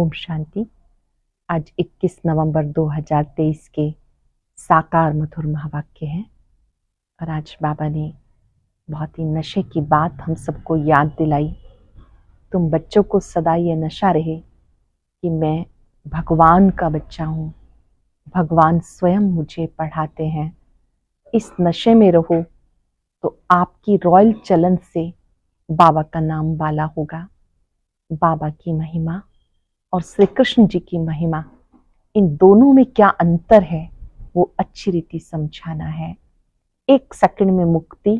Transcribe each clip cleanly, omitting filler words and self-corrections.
ओम शांति। आज 21 नवंबर 2023 के साकार मधुर महावाक्य हैं और आज बाबा ने बहुत ही नशे की बात हम सबको याद दिलाई। तुम बच्चों को सदा ये नशा रहे कि मैं भगवान का बच्चा हूँ, भगवान स्वयं मुझे पढ़ाते हैं। इस नशे में रहो तो आपकी रॉयल चलन से बाबा का नाम बाला होगा। बाबा की महिमा और श्री कृष्ण जी की महिमा, इन दोनों में क्या अंतर है वो अच्छी रीति समझाना है। 1 सेकंड में मुक्ति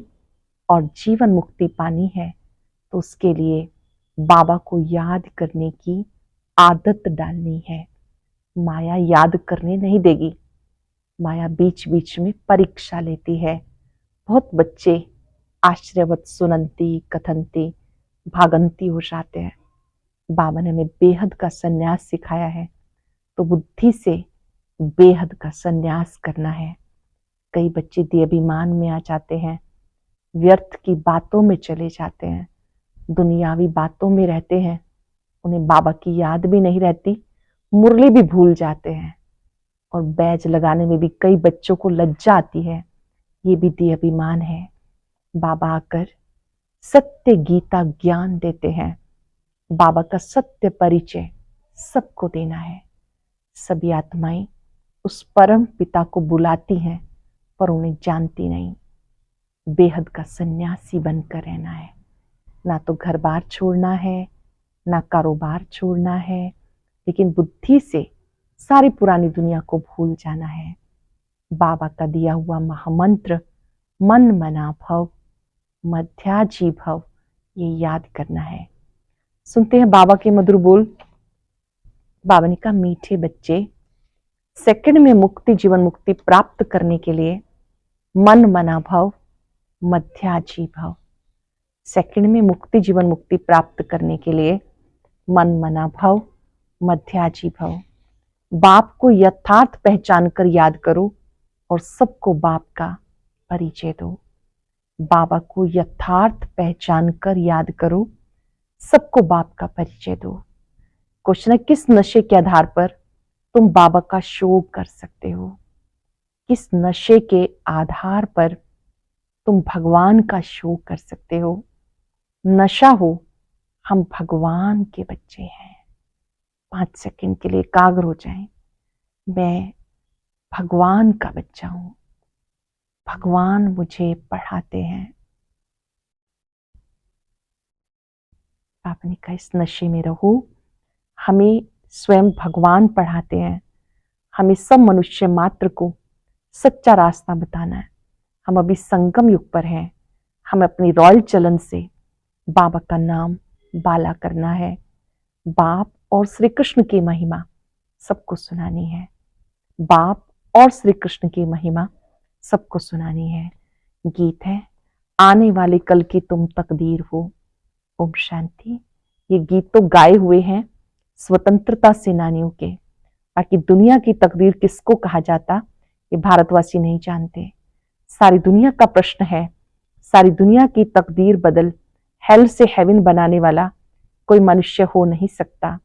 और जीवन मुक्ति पानी है तो उसके लिए बाबा को याद करने की आदत डालनी है। माया याद करने नहीं देगी। माया बीच बीच में परीक्षा लेती है। बहुत बच्चे आश्चर्यवत सुनंती कथनती भागंती हो जाते हैं। बाबा ने हमें बेहद का संन्यास सिखाया है तो बुद्धि से बेहद का संन्यास करना है। कई बच्चे देहाभिमान में आ जाते हैं, व्यर्थ की बातों में चले जाते हैं, दुनियावी बातों में रहते हैं, उन्हें बाबा की याद भी नहीं रहती, मुरली भी भूल जाते हैं और बैज लगाने में भी कई बच्चों को लज्जा आती है। ये भी देहाभिमान है। बाबा आकर सत्य गीता ज्ञान देते हैं। बाबा का सत्य परिचय सबको देना है। सभी आत्माएं उस परम पिता को बुलाती हैं पर उन्हें जानती नहीं। बेहद का सन्यासी बनकर रहना है। ना तो घर बार छोड़ना है, ना कारोबार छोड़ना है, लेकिन बुद्धि से सारी पुरानी दुनिया को भूल जाना है। बाबा का दिया हुआ महामंत्र मन मना भव मध्याजी भव, ये याद करना है। सुनते हैं बाबा के मधुर बोल। बाबा ने कहा, मीठे बच्चे, सेकंड में मुक्ति जीवन मुक्ति प्राप्त करने के लिए मन मना भव मध्याजी भव। सेकंड में मुक्ति जीवन मुक्ति प्राप्त करने के लिए मन मना भव मध्याजी भव। बाप को यथार्थ पहचान कर याद करो और सबको बाप का परिचय दो। बाबा को यथार्थ पहचान कर याद करो, सबको बाप का परिचय दो। क्वेश्चन है, किस नशे के आधार पर तुम बाबा का शो कर सकते हो? किस नशे के आधार पर तुम भगवान का शो कर सकते हो? नशा हो, हम भगवान के बच्चे हैं। 5 सेकंड के लिए एकाग्र हो जाएं। मैं भगवान का बच्चा हूं, भगवान मुझे पढ़ाते हैं। आपने कहा, इस नशे में रहो। हमें स्वयं भगवान पढ़ाते हैं। हमें सब मनुष्य मात्र को सच्चा रास्ता बताना है। हम अभी संगम युग पर हैं। हमें अपनी रॉयल चलन से बाबा का नाम बाला करना है। बाप और श्री कृष्ण की महिमा सबको सुनानी है। बाप और श्री कृष्ण की महिमा सबको सुनानी है। गीत है, आने वाले कल की तुम तकदीर हो। ओम शांति। ये गीत तो गाए हुए हैं स्वतंत्रता सेनानियों के, बाकी दुनिया की तकदीर किसको कहा जाता ये भारतवासी नहीं जानते। सारी दुनिया का प्रश्न है, सारी दुनिया की तकदीर बदल हेल से हेवन बनाने वाला कोई मनुष्य हो नहीं सकता।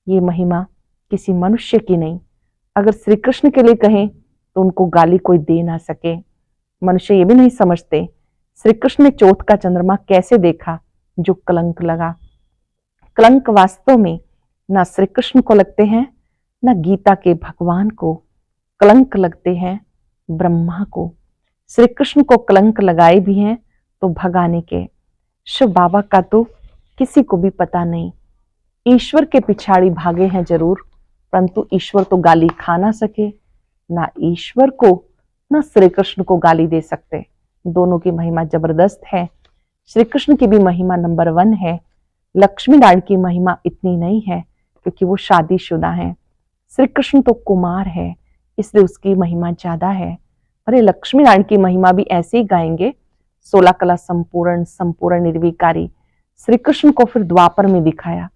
ये महिमा किसी मनुष्य की नहीं। अगर श्री कृष्ण के लिए कहें तो उनको गाली कोई दे ना सके। मनुष्य ये भी नहीं समझते श्री कृष्ण ने चौथ का चंद्रमा कैसे देखा जो कलंक लगा। कलंक वास्तव में ना श्री कृष्ण को लगते हैं, ना गीता के भगवान को। कलंक लगते हैं ब्रह्मा को। श्री कृष्ण को कलंक लगाए भी हैं तो भगाने के। शिव बाबा का तो किसी को भी पता नहीं। ईश्वर के पिछाड़ी भागे हैं जरूर, परंतु ईश्वर तो गाली खा ना सके। ना ईश्वर को ना श्री कृष्ण को गाली दे सकते। दोनों की महिमा जबरदस्त है। श्री कृष्ण की भी महिमा नंबर 1 है। लक्ष्मी नारायण की महिमा इतनी नहीं है क्योंकि वो शादीशुदा है। श्री कृष्ण तो कुमार है, इसलिए उसकी महिमा ज्यादा है। अरे लक्ष्मी नारायण की महिमा भी ऐसे ही गाएंगे, 16 कला संपूर्ण संपूर्ण निर्विकारी। श्री कृष्ण को फिर द्वापर में दिखाया।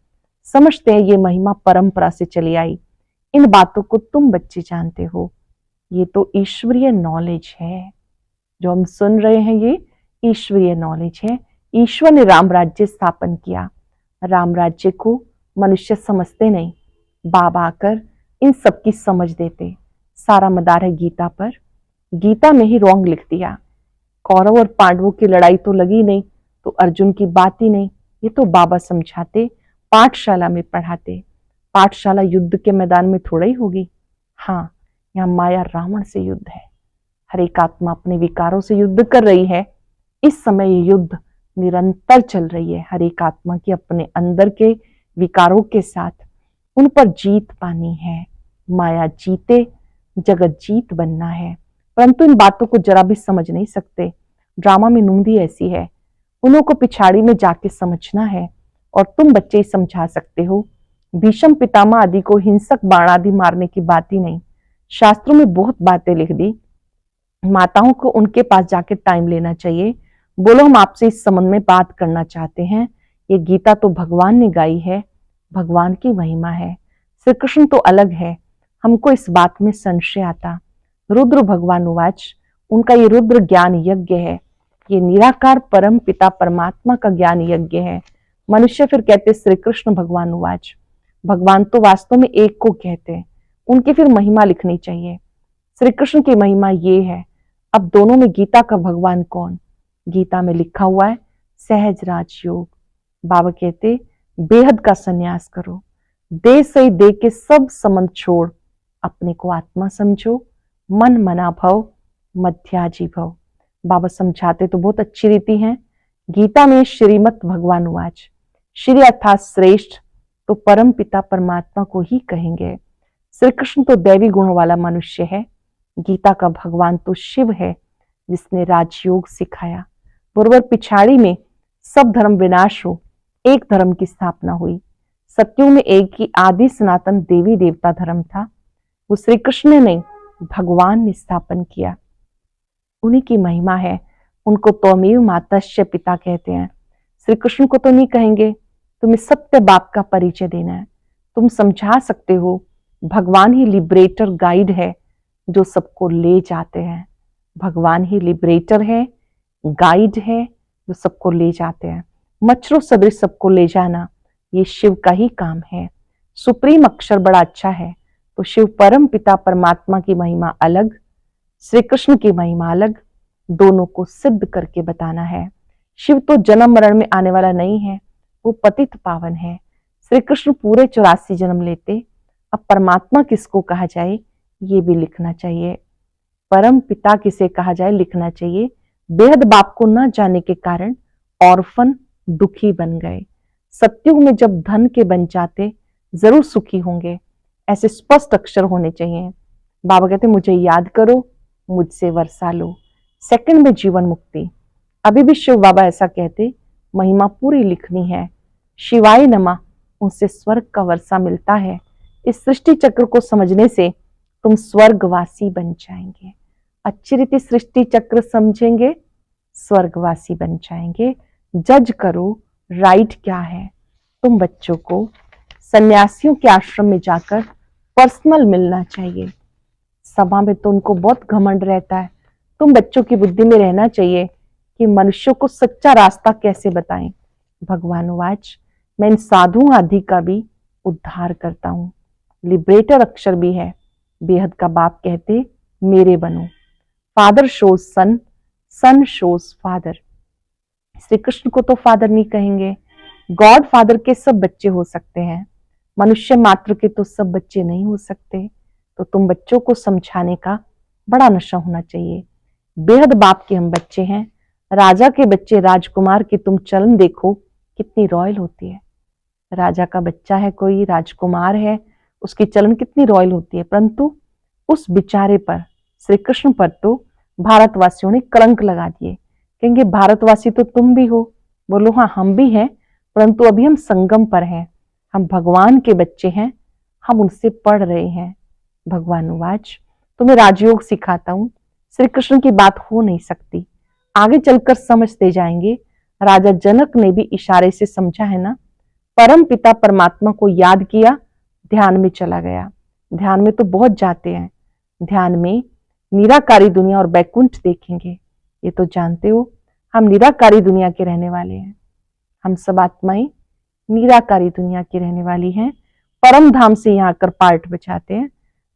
समझते हैं ये महिमा परंपरा से चली आई। इन बातों को तुम बच्चे जानते हो। ये तो ईश्वरीय नॉलेज है जो हम सुन रहे हैं। ये ईश्वरीय नॉलेज है। ईश्वर ने राम राज्य स्थापन किया। राम राज्य को मनुष्य समझते नहीं, बाबा आकर इन सब की समझ देते। सारा मदार है गीता पर, गीता में ही रॉन्ग लिख दिया। कौरव और पांडवों की लड़ाई तो लगी नहीं तो अर्जुन की बात ही नहीं। ये तो बाबा समझाते, पाठशाला में पढ़ाते। पाठशाला युद्ध के मैदान में थोड़ा ही होगी। हाँ, यहाँ माया रावण से युद्ध है। हर एक आत्मा अपने विकारों से युद्ध कर रही है। इस समय ये युद्ध निरंतर चल रही है। हर एक आत्मा की अपने अंदर के विकारों के साथ उन पर जीत पानी है। माया जीते, जगत जीत बनना है। परंतु इन बातों को जरा भी समझ नहीं सकते। ड्रामा में नूंदी ऐसी है, उन्हों को पिछाड़ी में जाके समझना है। और तुम बच्चे ही समझा सकते हो। भीष्म पितामह आदि को हिंसक बाण आदि मारने की बात ही नहीं। शास्त्रों में बहुत बातें लिख दी। माताओं को उनके पास जाके टाइम लेना चाहिए। बोलो हम आपसे इस संबंध में बात करना चाहते हैं। ये गीता तो भगवान ने गाई है, भगवान की महिमा है। श्री कृष्ण तो अलग है। हमको इस बात में संशय आता। रुद्र भगवान उवाच, उनका ये रुद्र ज्ञान यज्ञ है। ये निराकार परम पिता परमात्मा का ज्ञान यज्ञ है। मनुष्य फिर कहते श्री कृष्ण भगवान उवाच। भगवान तो वास्तव में एक को कहते हैं, उनकी फिर महिमा लिखनी चाहिए। श्री कृष्ण की महिमा ये है। अब दोनों में गीता का भगवान कौन? गीता में लिखा हुआ है सहज राजयोग। बाबा कहते बेहद का संन्यास करो, दे सही दे के सब संबंध छोड़, अपने को आत्मा समझो, मन मना भव, मध्याजी भव। बाबा समझाते तो बहुत अच्छी रीति है। गीता में श्रीमत भगवान उवाच, श्री अर्थात श्रेष्ठ तो परम पिता परमात्मा को ही कहेंगे। श्री कृष्ण तो दैवी गुणों वाला मनुष्य है। गीता का भगवान तो शिव है, जिसने राजयोग सिखाया। बरोबर पिछाड़ी में सब धर्म विनाश हो, एक धर्म की स्थापना हुई। सत्युग में एक ही आदि सनातन देवी देवता धर्म था। वो श्री कृष्ण ने नहीं, भगवान ने स्थापन किया। उन्हीं की महिमा है। उनको त्वमेव मातस्य पिता कहते हैं। श्री कृष्ण को तो नहीं कहेंगे। तुम्हें सत्य बाप का परिचय देना है। तुम समझा सकते हो, भगवान ही लिबरेटर गाइड है जो सबको ले जाते हैं। भगवान ही लिबरेटर है, गाइड है जो सबको ले जाते हैं। मच्छरों सदृश सबको ले जाना ये शिव का ही काम है। सुप्रीम अक्षर बड़ा अच्छा है तो शिव परम पिता परमात्मा की महिमा अलग, श्री कृष्ण की महिमा अलग, दोनों को सिद्ध करके बताना है। शिव तो जन्म मरण में आने वाला नहीं है, वो पतित पावन है। श्री कृष्ण पूरे 84 जन्म लेते। अब परमात्मा किसको कहा जाए ये भी लिखना चाहिए। परम पिता किसे कहा जाए लिखना चाहिए। बेहद बाप को न जाने के कारण ऑर्फन दुखी बन गए। सत्युग में जब धन के बन जाते जरूर सुखी होंगे। ऐसे स्पष्ट अक्षर होने चाहिए। बाबा कहते मुझे याद करो, मुझसे वर्षा लो, सेकंड में जीवन मुक्ति। अभी भी शिव बाबा ऐसा कहते, महिमा पूरी लिखनी है। शिवाय नमा, उनसे स्वर्ग का वर्षा मिलता है। इस सृष्टि चक्र को समझने से तुम स्वर्गवासी बन जाएंगे। अच्छी रीति सृष्टि चक्र समझेंगे, स्वर्गवासी बन जाएंगे। जज करो राइट क्या है। तुम बच्चों को सन्यासियों के आश्रम में जाकर पर्सनल मिलना चाहिए। सभा में तो उनको बहुत घमंड रहता है। तुम बच्चों की बुद्धि में रहना चाहिए कि मनुष्यों को सच्चा रास्ता कैसे बताएं। भगवान उवाच, मैं इन साधु आदि का भी उद्धार करता हूँ। लिबरेटर अक्षर भी है। बेहद का बाप कहते मेरे बनो। फादर शोज सन, सन शोज फादर। श्री कृष्ण को तो फादर नहीं कहेंगे। गॉड फादर के सब बच्चे हो सकते हैं, मनुष्य मात्र के तो सब बच्चे नहीं हो सकते। तो तुम बच्चों को समझाने का बड़ा नशा होना चाहिए। बेहद बाप के हम बच्चे हैं। राजा के बच्चे राजकुमार की तुम चलन देखो कितनी रॉयल होती है। राजा का बच्चा है कोई, राजकुमार है, उसकी चलन कितनी रॉयल होती है। परंतु उस बेचारे पर, श्री कृष्ण पर तो भारतवासियों ने कलंक लगा दिए। कहेंगे भारतवासी तो तुम भी हो। बोलो हाँ हम भी हैं, परंतु अभी हम संगम पर हैं। हम भगवान के बच्चे हैं, हम उनसे पढ़ रहे हैं। भगवान उवाच, तुम्हें राजयोग सिखाता हूं। श्री कृष्ण की बात हो नहीं सकती, आगे चलकर समझते जाएंगे। राजा जनक ने भी इशारे से समझा है ना। परम पिता परमात्मा को याद किया, ध्यान में चला गया। ध्यान में तो बहुत जाते हैं। ध्यान में निराकारी दुनिया और बैकुंठ देखेंगे। ये तो जानते हो हम निराकारी दुनिया के रहने वाले हैं। हम सब आत्माएं निराकारी दुनिया की रहने वाली हैं। परम धाम से यहाँ आकर पार्ट बचाते हैं।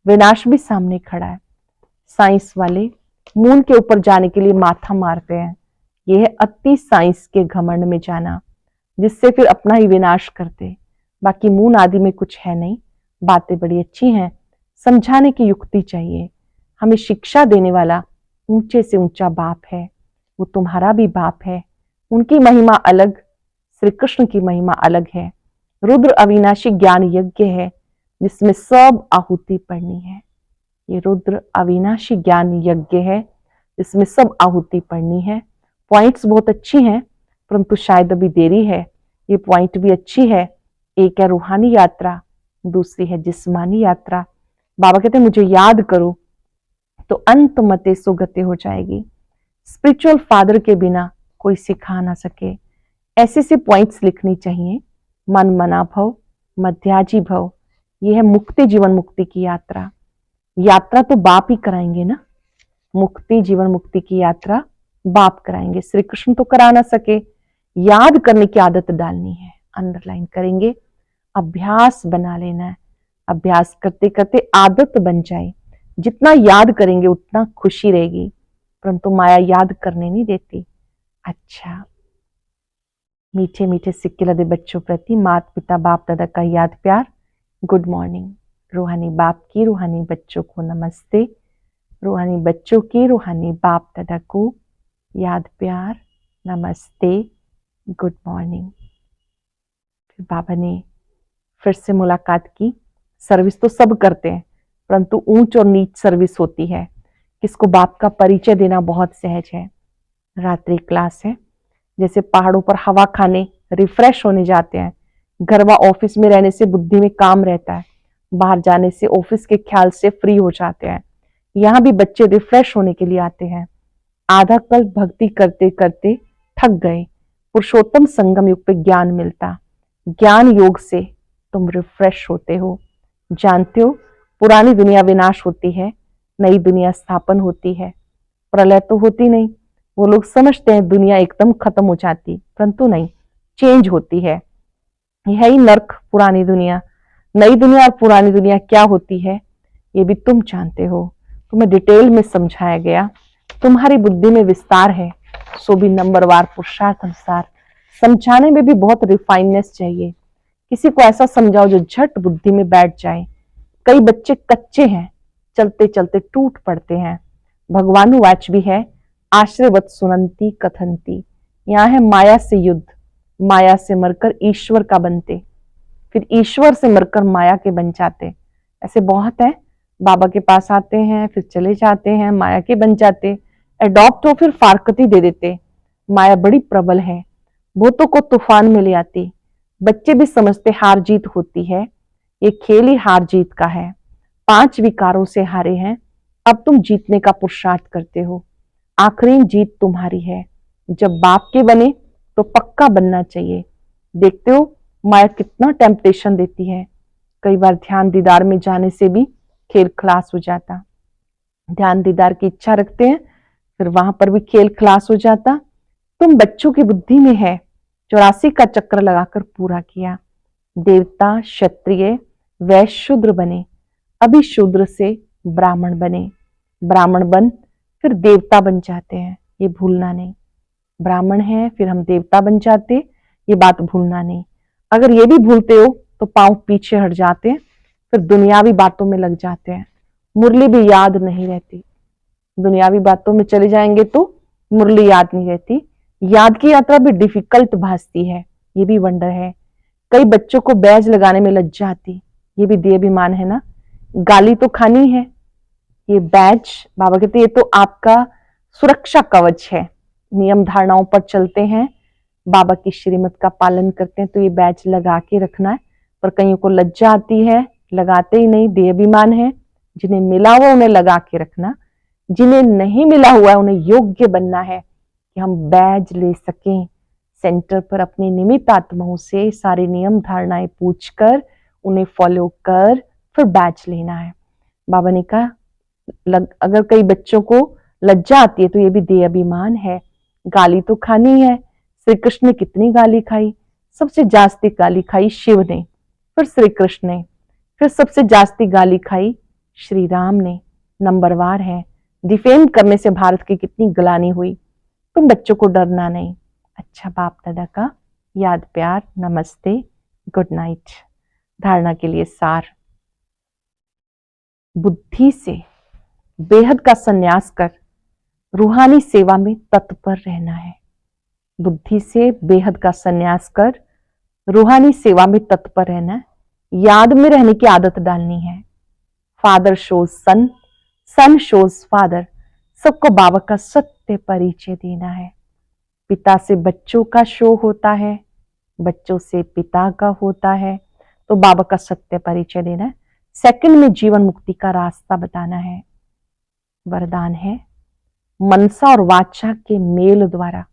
विनाश भी सामने खड़ा है। साइंस वाले मून के ऊपर जाने के लिए माथा मारते हैं। यह है अति साइंस के घमंड में जाना, जिससे फिर अपना ही विनाश करते। बाकी मून आदि में कुछ है नहीं। बातें बड़ी अच्छी हैं, समझाने की युक्ति चाहिए। हमें शिक्षा देने वाला ऊंचे से ऊंचा बाप है, वो तुम्हारा भी बाप है। उनकी महिमा अलग, श्री कृष्ण की महिमा अलग है। रुद्र अविनाशी ज्ञान यज्ञ है, जिसमें सब आहुति पड़नी है। ये रुद्र अविनाशी ज्ञान यज्ञ है, जिसमें सब आहुति पड़नी है। पॉइंट्स बहुत अच्छी हैं, परंतु शायद अभी देरी है। ये पॉइंट भी अच्छी है। एक है रूहानी यात्रा, दूसरी है जिस्मानी यात्रा। बाबा कहते हैं मुझे याद करो तो अंत मते सुगति हो जाएगी। स्पिरिचुअल फादर के बिना कोई सिखा ना सके। ऐसे से पॉइंट्स लिखनी चाहिए। मन मना भव, मध्याजी भव। यह है मुक्ति जीवन मुक्ति की यात्रा। यात्रा तो बाप ही कराएंगे ना। मुक्ति जीवन मुक्ति की यात्रा बाप कराएंगे, श्री कृष्ण तो करा ना सके। याद करने की आदत डालनी है, अंडरलाइन करेंगे। अभ्यास बना लेना है। अभ्यास करते करते आदत बन जाए। जितना याद करेंगे उतना खुशी रहेगी, परंतु माया याद करने नहीं देती। अच्छा, मीठे मीठे सिक्के लदे बच्चों प्रति माता पिता बाप दादा का याद प्यार। Good morning. रूहानी बाप की रूहानी बच्चों को नमस्ते। रूहानी बच्चों की रूहानी बाप दादा को याद प्यार, नमस्ते, गुड मॉर्निंग। फिर बाबा ने फिर से मुलाकात की। सर्विस तो सब करते हैं, परंतु ऊंच और नीच सर्विस होती है। किसको बाप का परिचय देना बहुत सहज है। रात्रि क्लास है। जैसे पहाड़ों पर हवा खाने रिफ्रेश होने जाते हैं, घर व ऑफिस में रहने से बुद्धि में काम रहता है, बाहर जाने से ऑफिस के ख्याल से फ्री हो जाते हैं। यहाँ भी बच्चे रिफ्रेश होने के लिए आते हैं। आधा कल भक्ति करते करते थक गए, पुरुषोत्तम संगम युग पे ज्ञान मिलता। ज्ञान योग से तुम रिफ्रेश होते हो। जानते हो पुरानी दुनिया विनाश होती है, नई दुनिया स्थापन होती है। प्रलय तो होती नहीं। वो लोग समझते हैं दुनिया एकदम खत्म हो जाती, परंतु नहीं, चेंज होती है। यह ही नर्क पुरानी दुनिया। नई दुनिया और पुरानी दुनिया क्या होती है ये भी तुम जानते हो। तुम्हें डिटेल में समझाया गया। तुम्हारी बुद्धि में विस्तार है, सो भी नंबरवार पुरुषार्थ अनुसार। समझाने में भी बहुत रिफाइननेस चाहिए। किसी को ऐसा समझाओ जो झट बुद्धि में बैठ जाए। कई बच्चे कच्चे हैं, चलते चलते टूट पड़ते हैं। भगवानुवाच भी है, आश्रयवत सुनंती कथंती। यहाँ है माया से युद्ध, माया से मरकर ईश्वर का बनते, फिर ईश्वर से मरकर माया के बन जाते। ऐसे बहुत है, बाबा के पास आते हैं फिर चले जाते हैं, माया के बन जाते। एडॉप्ट हो फिर फारकती दे देते। माया बड़ी प्रबल है, भूतों को तूफान में ले आती। बच्चे भी समझते हार जीत होती है, ये खेल ही हार जीत का है। 5 विकारों से हारे हैं, अब तुम जीतने का पुरुषार्थ करते हो। आखिरी जीत तुम्हारी है। जब बाप के बने तो पक्का बनना चाहिए। देखते हो माया कितना टेम्पटेशन देती है। कई बार ध्यान दीदार में जाने से भी खेल खलास हो जाता। ध्यान दीदार की इच्छा रखते हैं, फिर वहां पर भी खेल खलास हो जाता। तुम बच्चों की बुद्धि में है 84 का चक्र लगाकर पूरा किया। देवता, क्षत्रिय, वैश्य, शूद्र बने, अभी शूद्र से ब्राह्मण बने। ब्राह्मण बन फिर देवता बन जाते हैं, ये भूलना नहीं। ब्राह्मण है फिर हम देवता बन जाते, ये बात भूलना नहीं। अगर ये भी भूलते हो तो पांव पीछे हट जाते हैं, फिर दुनियावी बातों में लग जाते हैं। मुरली भी याद नहीं रहती। दुनियावी बातों में चले जाएंगे तो मुरली याद नहीं रहती। याद की यात्रा भी डिफिकल्ट भासती है, ये भी वंडर है। कई बच्चों को बैज लगाने में लज्जा आती, ये भी देहाभिमान है ना। गाली तो खानी है। ये बैज बाबा कहते ये तो आपका सुरक्षा कवच है। नियम धारणाओं पर चलते हैं, बाबा की श्रीमत का पालन करते हैं, तो ये बैज लगा के रखना है। पर कईयों को लज्जा आती है, लगाते ही नहीं, देहाभिमान है। जिन्हें मिला हुआ उन्हें लगा के रखना, जिन्हें नहीं मिला हुआ है उन्हें योग्य बनना है कि हम बैज ले सकें। सेंटर पर अपनी निमित्त आत्माओं से सारी नियम धारणाएं पूछकर उन्हें फॉलो कर फिर बैज लेना है। बाबा ने कहा अगर कई बच्चों को लज्जा आती है तो ये भी देहाभिमान है। गाली तो खानी है। श्री कृष्ण ने कितनी गाली खाई? सबसे जास्ती गाली खाई शिव ने, फिर श्री कृष्ण ने, फिर सबसे जास्ती गाली खाई श्री राम ने, नंबरवार है। डिफेंड करने से भारत की कितनी गलानी हुई। तुम बच्चों को डरना नहीं। अच्छा बाप दादा का याद प्यार, नमस्ते, गुड नाइट। धारणा के लिए सार। बुद्धि से बेहद का संन्यास कर रूहानी सेवा में तत्पर रहना है। बुद्धि से बेहद का संन्यास कर रूहानी सेवा में तत्पर रहना है। याद में रहने की आदत डालनी है। फादर शोज सन, सन शोज फादर। सबको बाबा का सत्य परिचय देना है। पिता से बच्चों का शो होता है, बच्चों से पिता का होता है, तो बाबा का सत्य परिचय देना है। सेकंड में जीवन मुक्ति का रास्ता बताना है। वरदान है मनसा और वाचा के मेल द्वारा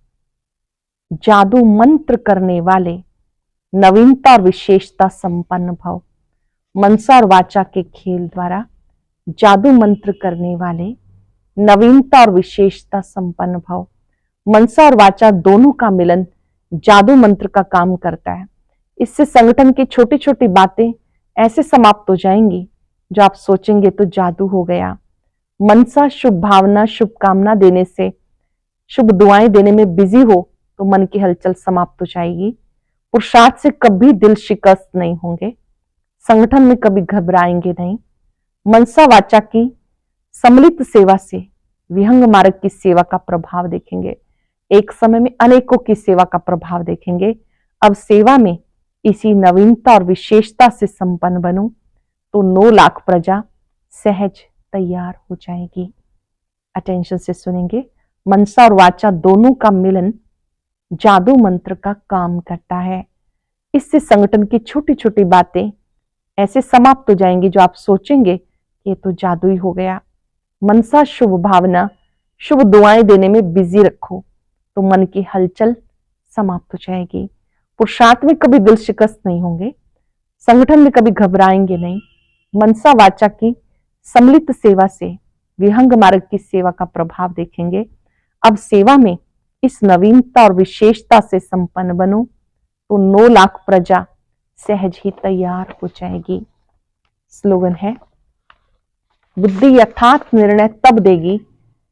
जादू मंत्र करने वाले नवीनता और विशेषता संपन्न भव। मनसा और वाचा के खेल द्वारा जादू मंत्र करने वाले नवीनता और विशेषता संपन्न भव। मनसा और वाचा दोनों का मिलन जादू मंत्र का काम करता है। इससे संगठन की छोटी छोटी बातें ऐसे समाप्त हो जाएंगी जो आप सोचेंगे तो जादू हो गया। मनसा शुभ भावना, शुभकामना देने से, शुभ दुआएं देने में बिजी हो तो मन की हलचल समाप्त हो जाएगी। पुरुषार्थ से कभी दिल शिकस्त नहीं होंगे। संगठन में कभी घबराएंगे नहीं। मनसा वाचा की सम्मिलित सेवा से विहंग मार्ग की सेवा का प्रभाव देखेंगे। एक समय में अनेकों की सेवा का प्रभाव देखेंगे। अब सेवा में इसी नवीनता और विशेषता से संपन्न बनो तो 9 लाख प्रजा सहज तैयार हो जाएगी। अटेंशन से सुनेंगे। मनसा और वाचा दोनों का मिलन जादू मंत्र का काम करता है। इससे संगठन की छोटी छोटी बातें ऐसे समाप्त हो जाएंगी जो आप सोचेंगे ये तो जादू ही हो गया। मनसा शुभ भावना, शुभ दुआएं देने में बिजी रखो तो मन की हलचल समाप्त हो जाएगी। पुरुषार्थ में कभी दिल शिकस्त नहीं होंगे। संगठन में कभी घबराएंगे नहीं। मनसा वाचा की सम्मिलित सेवा से विहंग मार्ग की सेवा का प्रभाव देखेंगे। अब सेवा में इस नवीनता और विशेषता से संपन्न बनो तो 9 लाख प्रजा सहज ही तैयार हो जाएगी। स्लोगन है बुद्धि यथार्थ निर्णय तब देगी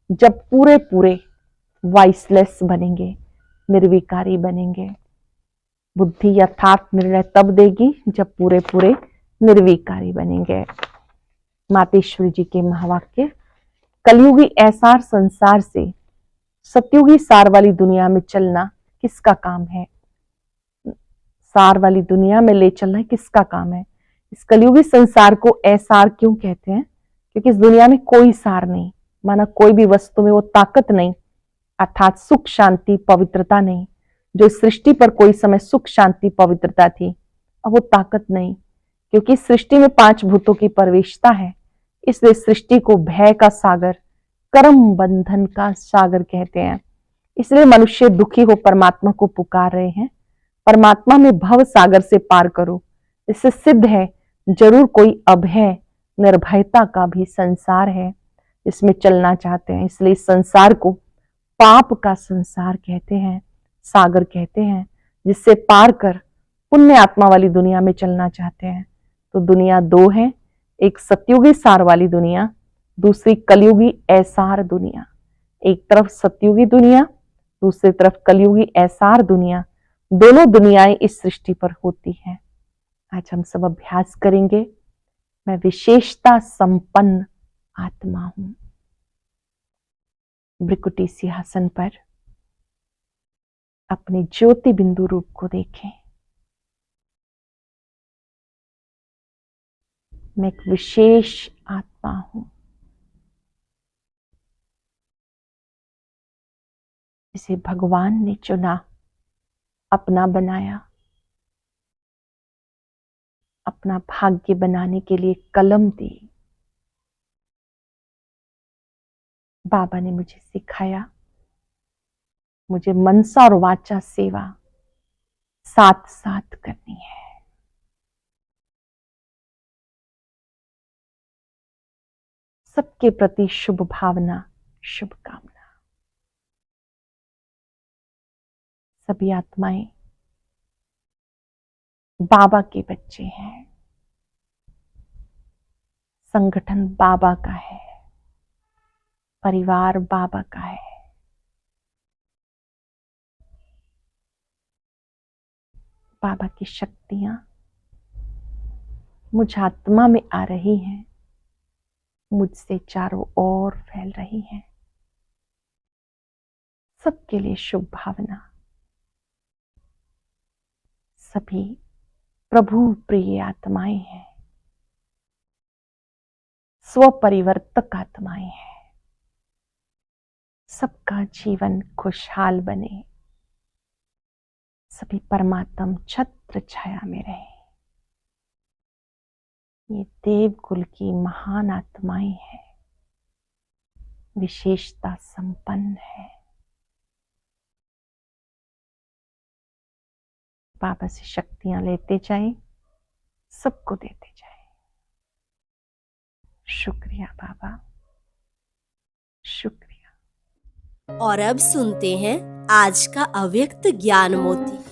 जब पूरे पूरे वॉइसलेस बनेंगे, निर्विकारी बनेंगे। बुद्धि यथार्थ निर्णय तब देगी जब पूरे पूरे निर्विकारी बनेंगे। मातेश्वरी जी के महावाक्य। कलयुगी ऐसार संसार से सतयुगी सार वाली दुनिया में चलना किसका काम है? सार वाली दुनिया में ले चलना किसका काम है? इस कलयुगी संसार को ऐसार क्यों कहते हैं? क्योंकि इस दुनिया में कोई सार नहीं, माना कोई भी वस्तु में वो ताकत नहीं, अर्थात सुख शांति पवित्रता नहीं। जो इस सृष्टि पर कोई समय सुख शांति पवित्रता थी, अब वो ताकत नहीं, क्योंकि सृष्टि में 5 भूतों की प्रवेशता है। इसलिए सृष्टि को भय का सागर, कर्म बंधन का सागर कहते हैं। इसलिए मनुष्य दुखी हो परमात्मा को पुकार रहे हैं, परमात्मा में भव सागर से पार करो। इससे सिद्ध है जरूर कोई अभय निर्भयता का भी संसार है इसमें चलना चाहते हैं। इसलिए इस संसार को पाप का संसार कहते हैं, सागर कहते हैं, जिससे पार कर पुण्य आत्मा वाली दुनिया में चलना चाहते हैं। तो दुनिया 2 है, एक सतयुगी सार वाली दुनिया, दूसरी कलयुगी ऐसार दुनिया। एक तरफ सतयुगी दुनिया, दूसरी तरफ कलयुगी ऐसार दुनिया। दोनों दुनियाएं इस सृष्टि पर होती हैं। आज हम सब अभ्यास करेंगे। मैं विशेषता संपन्न आत्मा हूं। भ्रिकुटी सिंहासन पर अपने ज्योति बिंदु रूप को देखें। मैं एक विशेष आत्मा हूं जिसे भगवान ने चुना, अपना बनाया, अपना भाग्य बनाने के लिए कलम दी। बाबा ने मुझे सिखाया, मुझे मनसा और वाचा सेवा साथ साथ करनी है। सबके प्रति शुभ भावना, शुभकामना। सभी आत्माएं बाबा के बच्चे हैं। संगठन बाबा का है, परिवार बाबा का है। बाबा की शक्तियां मुझ आत्मा में आ रही हैं, मुझसे चारों ओर फैल रही हैं। सबके लिए शुभ भावना। सभी प्रभु प्रिय आत्माएं हैं, स्वपरिवर्तक आत्माएं हैं। सबका जीवन खुशहाल बने, सभी परमात्म छत्र छाया में रहे। ये देवकुल की महान आत्माएं हैं, विशेषता संपन्न है। बाबा से शक्तियां लेते जाएं, सबको देते जाएं। शुक्रिया बाबा, शुक्रिया। और अब सुनते हैं आज का अव्यक्त ज्ञान मोती।